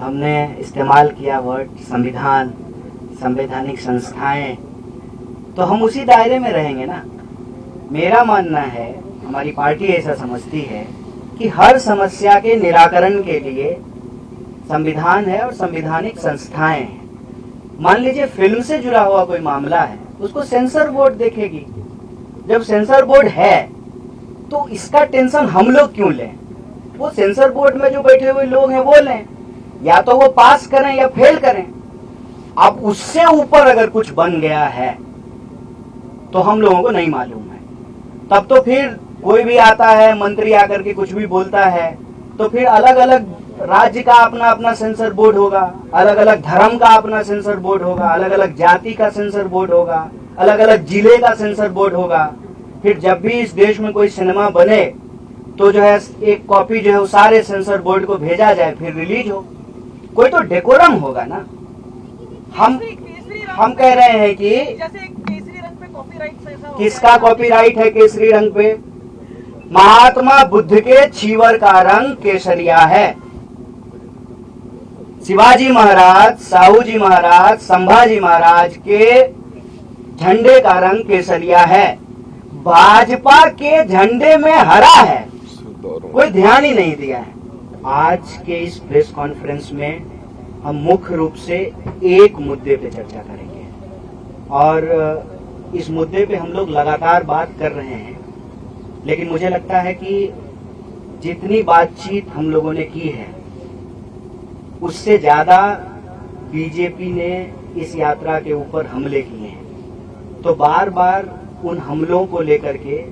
हमने इस्तेमाल किया वर्ड संविधान, संवैधानिक संस्थाएं, तो हम उसी दायरे में रहेंगे ना। मेरा मानना है, हमारी पार्टी ऐसा समझती है कि हर समस्या के निराकरण के लिए संविधान है और संवैधानिक संस्थाएं हैं। मान लीजिए फिल्म से जुड़ा हुआ कोई मामला है, उसको सेंसर बोर्ड देखेगी। जब सेंसर बोर्ड है तो इसका टेंशन हम लोग क्यों लें? वो सेंसर बोर्ड में जो बैठे हुए लोग हैं वो लें, या तो वो पास करें या फेल करें। अब उससे ऊपर अगर कुछ बन गया है तो हम लोगों को नहीं मालूम है। तब तो फिर कोई भी आता है, मंत्री आकर के कुछ भी बोलता है, तो फिर अलग अलग राज्य का अपना अपना सेंसर बोर्ड होगा, अलग अलग धर्म का अपना सेंसर बोर्ड होगा, अलग अलग जाति का सेंसर बोर्ड होगा, अलग अलग जिले का सेंसर बोर्ड होगा। फिर जब भी इस देश में कोई सिनेमा बने तो जो है एक कॉपी जो है वो सारे सेंसर बोर्ड को भेजा जाए, फिर रिलीज हो। कोई तो डेकोरम होगा ना। हम कह रहे हैं कि जैसे केसरी रंग पे कॉपीराइट, किसका कॉपीराइट है केसरी रंग पे? महात्मा बुद्ध के छीवर का रंग केसरिया है। शिवाजी महाराज, साहू जी महाराज, संभाजी महाराज के झंडे का रंग केसरिया है। भाजपा के झंडे में हरा है, कोई ध्यान ही नहीं दिया है। आज के इस प्रेस कॉन्फ्रेंस में हम मुख्य रूप से एक मुद्दे पे चर्चा करेंगे, और इस मुद्दे पे हम लोग लगातार बात कर रहे हैं, लेकिन मुझे लगता है कि जितनी बातचीत हम लोगों ने की है उससे ज्यादा बीजेपी ने इस यात्रा के ऊपर हमले किए हैं। तो बार बार उन हमलों को लेकर के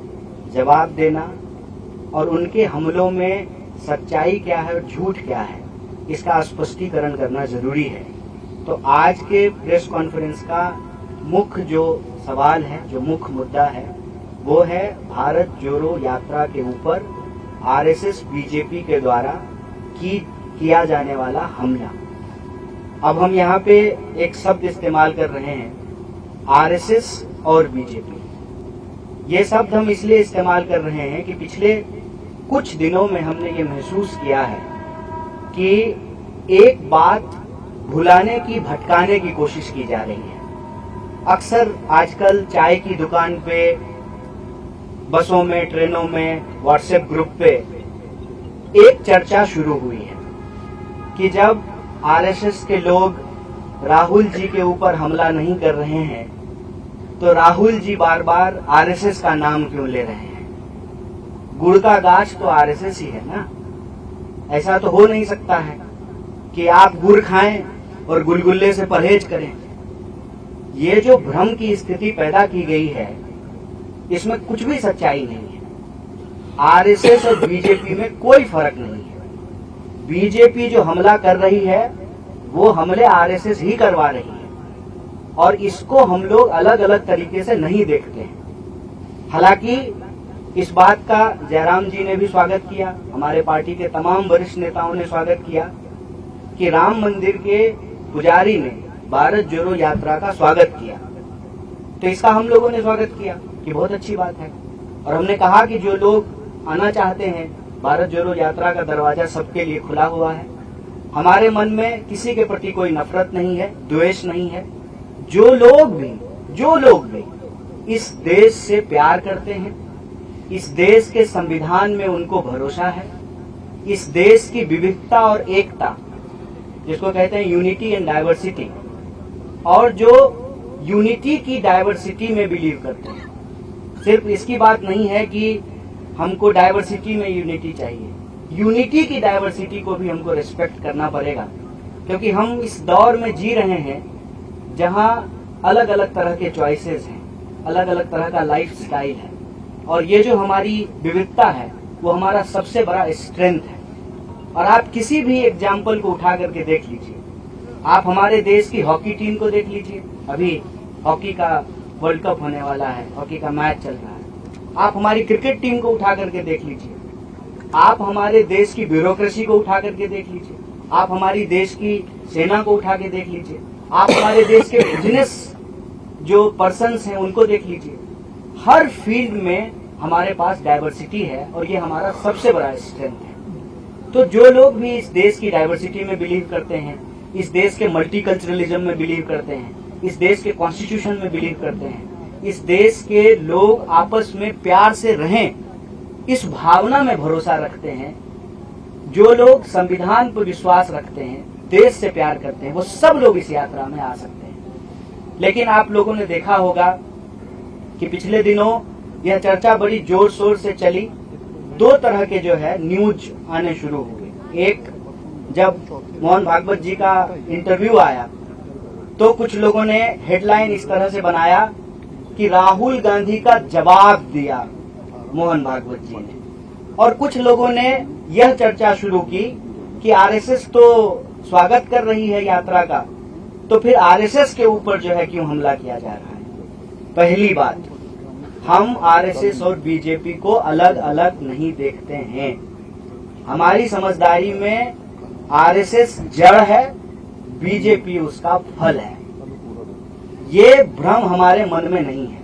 जवाब देना और उनके हमलों में सच्चाई क्या है और झूठ क्या है, इसका स्पष्टीकरण करना जरूरी है। तो आज के प्रेस कॉन्फ्रेंस का मुख्य जो सवाल है, जो मुख्य मुद्दा है, वो है भारत जोड़ो यात्रा के ऊपर आरएसएस बीजेपी के द्वारा किया जाने वाला हमला। अब हम यहाँ पे एक शब्द इस्तेमाल कर रहे हैं, आरएसएस और बीजेपी। ये शब्द हम इसलिए इस्तेमाल कर रहे हैं कि पिछले कुछ दिनों में हमने ये महसूस किया है कि एक बात भुलाने की, भटकाने की कोशिश की जा रही है। अक्सर आजकल चाय की दुकान पे, बसों में, ट्रेनों में, व्हाट्सएप ग्रुप पे एक चर्चा शुरू हुई है कि जब आरएसएस के लोग राहुल जी के ऊपर हमला नहीं कर रहे हैं तो राहुल जी बार बार आरएसएस का नाम क्यों ले रहे हैं? गुड़ का गाछ तो आरएसएस ही है ना। ऐसा तो हो नहीं सकता है कि आप गुड़ खाएं और गुलगुल्ले से परहेज करें। ये जो भ्रम की स्थिति पैदा की गई है, इसमें कुछ भी सच्चाई नहीं है। आरएसएस और बीजेपी में कोई फर्क नहीं है। बीजेपी जो हमला कर रही है वो हमले आरएसएस ही करवा रही है, और इसको हम लोग अलग अलग तरीके से नहीं देखते हैं। हालांकि इस बात का जयराम जी ने भी स्वागत किया, हमारे पार्टी के तमाम वरिष्ठ नेताओं ने स्वागत किया कि राम मंदिर के पुजारी ने भारत जोड़ो यात्रा का स्वागत किया। तो इसका हम लोगों ने स्वागत किया कि बहुत अच्छी बात है, और हमने कहा कि जो लोग आना चाहते हैं, भारत जोड़ो यात्रा का दरवाजा सबके लिए खुला हुआ है। हमारे मन में किसी के प्रति कोई नफरत नहीं है, द्वेष नहीं है। जो लोग भी इस देश से प्यार करते हैं, इस देश के संविधान में उनको भरोसा है, इस देश की विविधता और एकता, जिसको कहते हैं यूनिटी एंड डाइवर्सिटी, और जो यूनिटी की डाइवर्सिटी में बिलीव करते हैं। सिर्फ इसकी बात नहीं है कि हमको डाइवर्सिटी में यूनिटी चाहिए, यूनिटी की डाइवर्सिटी को भी हमको रिस्पेक्ट करना पड़ेगा, क्योंकि हम इस दौर में जी रहे हैं जहां अलग अलग तरह के चॉइसेस हैं, अलग अलग तरह का लाइफ स्टाइल है, और ये जो हमारी विविधता है वो हमारा सबसे बड़ा स्ट्रेंथ है। और आप किसी भी एग्जाम्पल को उठा करके देख लीजिए। आप हमारे देश की हॉकी टीम को देख लीजिए, अभी हॉकी का वर्ल्ड कप होने वाला है, हॉकी का मैच चल रहा है। आप हमारी क्रिकेट टीम को उठा करके देख लीजिए, आप हमारे देश की ब्यूरोक्रेसी को उठा करके देख लीजिए, आप हमारी देश की सेना को उठा के देख लीजिए, आप हमारे देश के बिजनेस जो पर्सन्स हैं उनको देख लीजिए। हर फील्ड में हमारे पास डाइवर्सिटी है, और ये हमारा सबसे बड़ा स्ट्रेंथ है। तो जो लोग भी इस देश की डाइवर्सिटी में बिलीव करते हैं, इस देश के मल्टीकल्चरलिज्म में बिलीव करते हैं, इस देश के कॉन्स्टिट्यूशन में बिलीव करते हैं, इस देश के लोग आपस में प्यार से रहें, इस भावना में भरोसा रखते हैं, जो लोग संविधान पर विश्वास रखते हैं, देश से प्यार करते हैं, वो सब लोग इस यात्रा में आ सकते हैं। लेकिन आप लोगों ने देखा होगा कि पिछले दिनों यह चर्चा बड़ी जोर शोर से चली। दो तरह के जो है न्यूज आने शुरू हुए। एक, जब मोहन भागवत जी का इंटरव्यू आया तो कुछ लोगों ने हेडलाइन इस तरह से बनाया कि राहुल गांधी का जवाब दिया मोहन भागवत जी ने, और कुछ लोगों ने यह चर्चा शुरू की कि आरएसएस तो स्वागत कर रही है यात्रा का, तो फिर आरएसएस के ऊपर जो है क्यों हमला किया जा रहा है। पहली बात, हम आरएसएस और बीजेपी को अलग अलग नहीं देखते हैं। हमारी समझदारी में आरएसएस जड़ है, बीजेपी उसका फल है। ये भ्रम हमारे मन में नहीं है।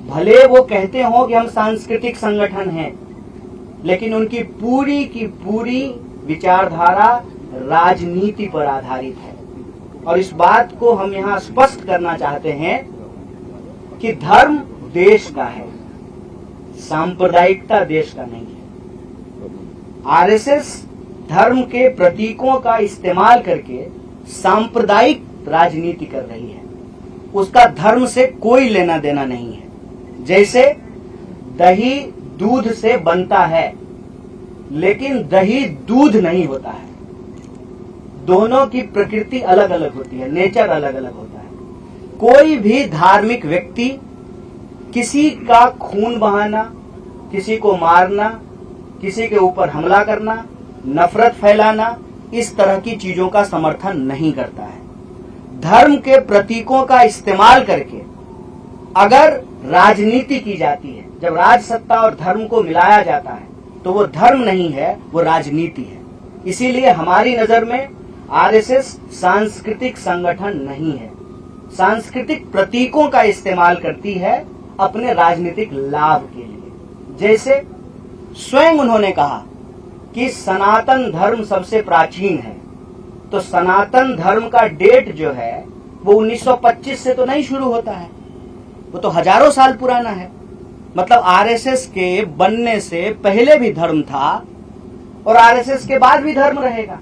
भले वो कहते हो कि हम सांस्कृतिक संगठन हैं, लेकिन उनकी पूरी की पूरी विचारधारा राजनीति पर आधारित है। और इस बात को हम यहाँ स्पष्ट करना चाहते हैं कि धर्म देश का है, सांप्रदायिकता देश का नहीं है। आरएसएस धर्म के प्रतीकों का इस्तेमाल करके सांप्रदायिक राजनीति कर रही है। उसका धर्म से कोई लेना देना नहीं है। जैसे दही दूध से बनता है, लेकिन दही दूध नहीं होता है। दोनों की प्रकृति अलग अलग होती है, नेचर अलग अलग होता है। कोई भी धार्मिक व्यक्ति किसी का खून बहाना, किसी को मारना, किसी के ऊपर हमला करना, नफरत फैलाना, इस तरह की चीजों का समर्थन नहीं करता है। धर्म के प्रतीकों का इस्तेमाल करके अगर राजनीति की जाती है, जब राज सत्ता और धर्म को मिलाया जाता है, तो वो धर्म नहीं है, वो राजनीति है। इसीलिए हमारी नजर में आरएसएस सांस्कृतिक संगठन नहीं है। सांस्कृतिक प्रतीकों का इस्तेमाल करती है अपने राजनीतिक लाभ के लिए। जैसे स्वयं उन्होंने कहा कि सनातन धर्म सबसे प्राचीन है, तो सनातन धर्म का डेट जो है वो 1925 से तो नहीं शुरू होता है, वो तो हजारों साल पुराना है। मतलब आरएसएस के बनने से पहले भी धर्म था और आरएसएस के बाद भी धर्म रहेगा।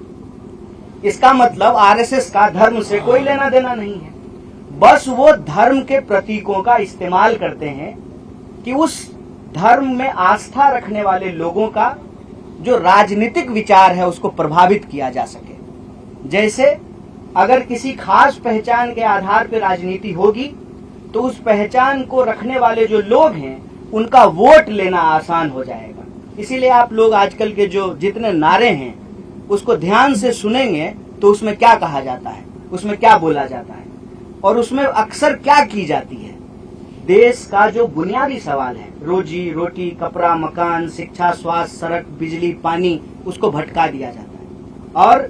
इसका मतलब आरएसएस का धर्म से कोई लेना देना नहीं है। बस वो धर्म के प्रतीकों का इस्तेमाल करते हैं कि उस धर्म में आस्था रखने वाले लोगों का जो राजनीतिक विचार है उसको प्रभावित किया जा सके। जैसे अगर किसी खास पहचान के आधार पर राजनीति होगी तो उस पहचान को रखने वाले जो लोग हैं उनका वोट लेना आसान हो जाएगा। इसीलिए आप लोग आजकल के जो जितने नारे हैं उसको ध्यान से सुनेंगे तो उसमें क्या कहा जाता है, उसमें क्या बोला जाता है और उसमें अक्सर क्या की जाती है। देश का जो बुनियादी सवाल है, रोजी रोटी, कपड़ा, मकान, शिक्षा, स्वास्थ्य, सड़क, बिजली, पानी, उसको भटका दिया जाता है। और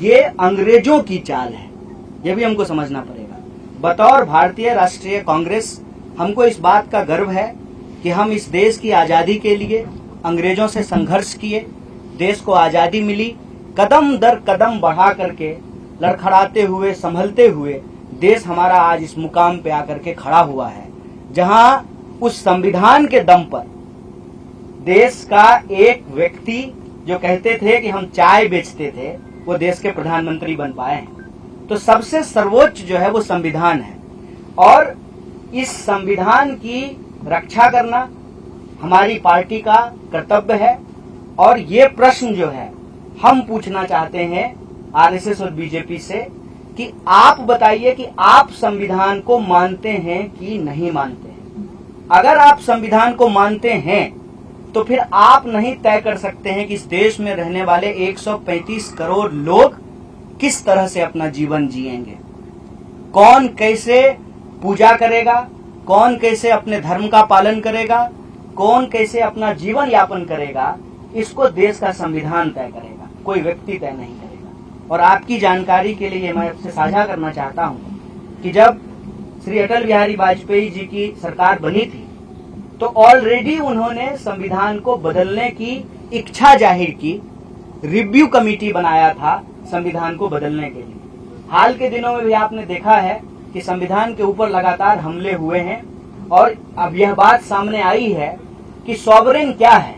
ये अंग्रेजों की चाल है, ये भी हमको समझना पड़ेगा। बतौर भारतीय राष्ट्रीय कांग्रेस हमको इस बात का गर्व है कि हम इस देश की आजादी के लिए अंग्रेजों से संघर्ष किए, देश को आजादी मिली, कदम दर कदम बढ़ा करके लड़खड़ाते हुए, संभलते हुए देश हमारा आज इस मुकाम पे आकर के खड़ा हुआ है, जहां उस संविधान के दम पर देश का एक व्यक्ति जो कहते थे कि हम चाय बेचते थे, वो देश के प्रधानमंत्री बन पाए हैं। तो सबसे सर्वोच्च जो है वो संविधान है और इस संविधान की रक्षा करना हमारी पार्टी का कर्तव्य है। और ये प्रश्न जो है हम पूछना चाहते हैं आरएसएस और बीजेपी से कि आप बताइए कि आप संविधान को मानते हैं कि नहीं मानते हैं। अगर आप संविधान को मानते हैं तो फिर आप नहीं तय कर सकते हैं कि इस देश में रहने वाले 135 करोड़ लोग किस तरह से अपना जीवन जिएंगे, कौन कैसे पूजा करेगा, कौन कैसे अपने धर्म का पालन करेगा, कौन कैसे अपना जीवन यापन करेगा। इसको देश का संविधान तय करेगा, कोई व्यक्ति तय नहीं करेगा। और आपकी जानकारी के लिए मैं आपसे साझा करना चाहता हूं कि जब श्री अटल बिहारी वाजपेयी जी की सरकार बनी थी तो ऑलरेडी उन्होंने संविधान को बदलने की इच्छा जाहिर की रिव्यू कमेटी बनाया था संविधान को बदलने के लिए। हाल के दिनों में भी आपने देखा है कि संविधान के ऊपर लगातार हमले हुए हैं और अब यह बात सामने आई है कि सॉवरेन क्या है।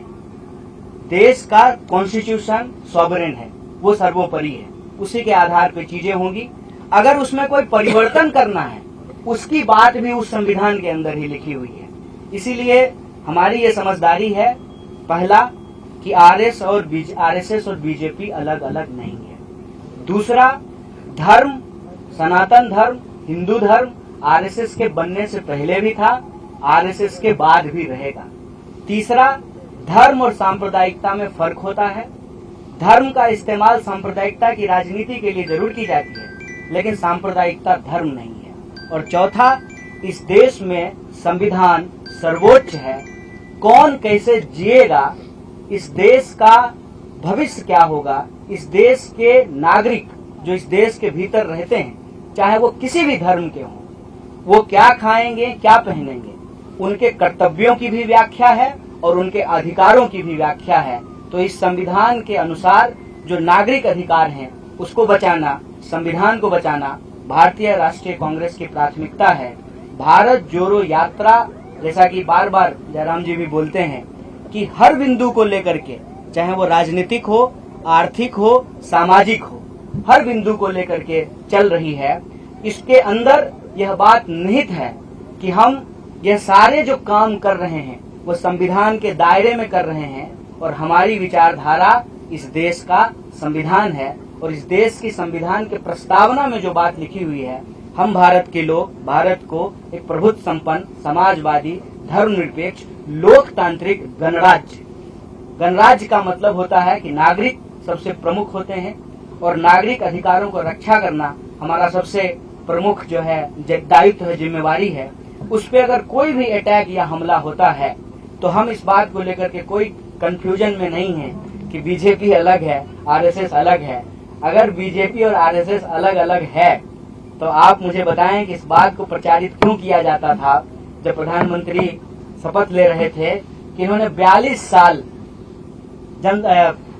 देश का कॉन्स्टिट्यूशन सॉवरेन है, वो सर्वोपरि है, उसी के आधार पर चीजें होंगी। अगर उसमें कोई परिवर्तन करना है उसकी बात भी उस संविधान के अंदर ही लिखी हुई है। इसीलिए हमारी ये समझदारी है, पहला कि आरएसएस और बीजेपी अलग अलग नहीं है। दूसरा, धर्म, सनातन धर्म, हिंदू धर्म आरएसएस के बनने से पहले भी था, आरएसएस के बाद भी रहेगा। तीसरा, धर्म और सांप्रदायिकता में फर्क होता है। धर्म का इस्तेमाल सांप्रदायिकता की राजनीति के लिए जरूर की जाती है, लेकिन सांप्रदायिकता धर्म नहीं है। और चौथा, इस देश में संविधान सर्वोच्च है। कौन कैसे जिएगा, इस देश का भविष्य क्या होगा, इस देश के नागरिक जो इस देश के भीतर रहते हैं, चाहे वो किसी भी धर्म के हों, वो क्या खाएंगे, क्या पहनेंगे, उनके कर्तव्यों की भी व्याख्या है और उनके अधिकारों की भी व्याख्या है। तो इस संविधान के अनुसार जो नागरिक अधिकार हैं उसको बचाना, संविधान को बचाना भारतीय राष्ट्रीय कांग्रेस की प्राथमिकता है। भारत जोड़ो यात्रा, जैसा कि बार बार जयराम जी भी बोलते हैं कि हर बिंदु को लेकर के, चाहे वो राजनीतिक हो, आर्थिक हो, सामाजिक हो, हर बिंदु को लेकर के चल रही है। इसके अंदर यह बात निहित है कि हम यह सारे जो काम कर रहे हैं वो संविधान के दायरे में कर रहे हैं और हमारी विचारधारा इस देश का संविधान है। और इस देश की संविधान के प्रस्तावना में जो बात लिखी हुई है, हम भारत के लोग भारत को एक प्रभुत्व संपन्न, समाजवादी, धर्मनिरपेक्ष, लोकतांत्रिक गणराज्य, गणराज्य का मतलब होता है कि नागरिक सबसे प्रमुख होते हैं और नागरिक अधिकारों को रक्षा करना हमारा सबसे प्रमुख जो है दायित्व है, जिम्मेवारी है। उस पर अगर कोई भी अटैक या हमला होता है तो हम इस बात को लेकर के कोई कंफ्यूजन में नहीं है कि बीजेपी अलग है, आरएसएस अलग है। अगर बीजेपी और आरएसएस अलग अलग है तो आप मुझे बताएं कि इस बात को प्रचारित क्यों किया जाता था जब प्रधानमंत्री शपथ ले रहे थे कि इन्होंने 42 साल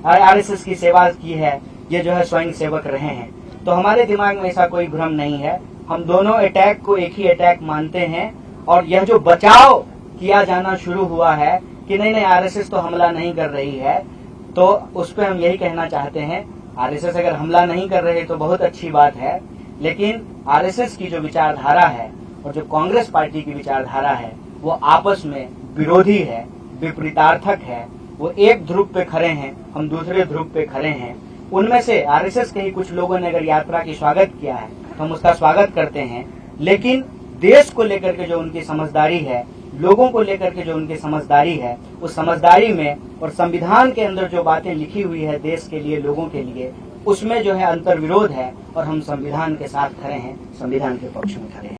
आरएसएस की सेवा की है, ये जो है स्वयं सेवक रहे हैं। तो हमारे दिमाग में ऐसा कोई भ्रम नहीं है। हम दोनों अटैक को एक ही अटैक मानते हैं और यह जो बचाव किया जाना शुरू हुआ है कि नहीं आरएसएस तो हमला नहीं कर रही है, तो उस पर हम यही कहना चाहते हैं, आरएसएस अगर हमला नहीं कर रही तो बहुत अच्छी बात है, लेकिन आरएसएस की जो विचारधारा है और जो कांग्रेस पार्टी की विचारधारा है वो आपस में विरोधी है, विपरीतार्थक है। वो एक ध्रुव पे खड़े हैं, हम दूसरे ध्रुव पे खड़े हैं। उनमें से आरएसएस के ही कुछ लोगों ने अगर यात्रा की स्वागत किया है तो हम उसका स्वागत करते हैं, लेकिन देश को लेकर के जो उनकी समझदारी है, लोगों को लेकर के जो उनकी समझदारी है, उस समझदारी में और संविधान के अंदर जो बातें लिखी हुई है देश के लिए, लोगों के लिए, उसमें जो है अंतर्विरोध है और हम संविधान के साथ खड़े हैं, संविधान के पक्ष में खड़े हैं।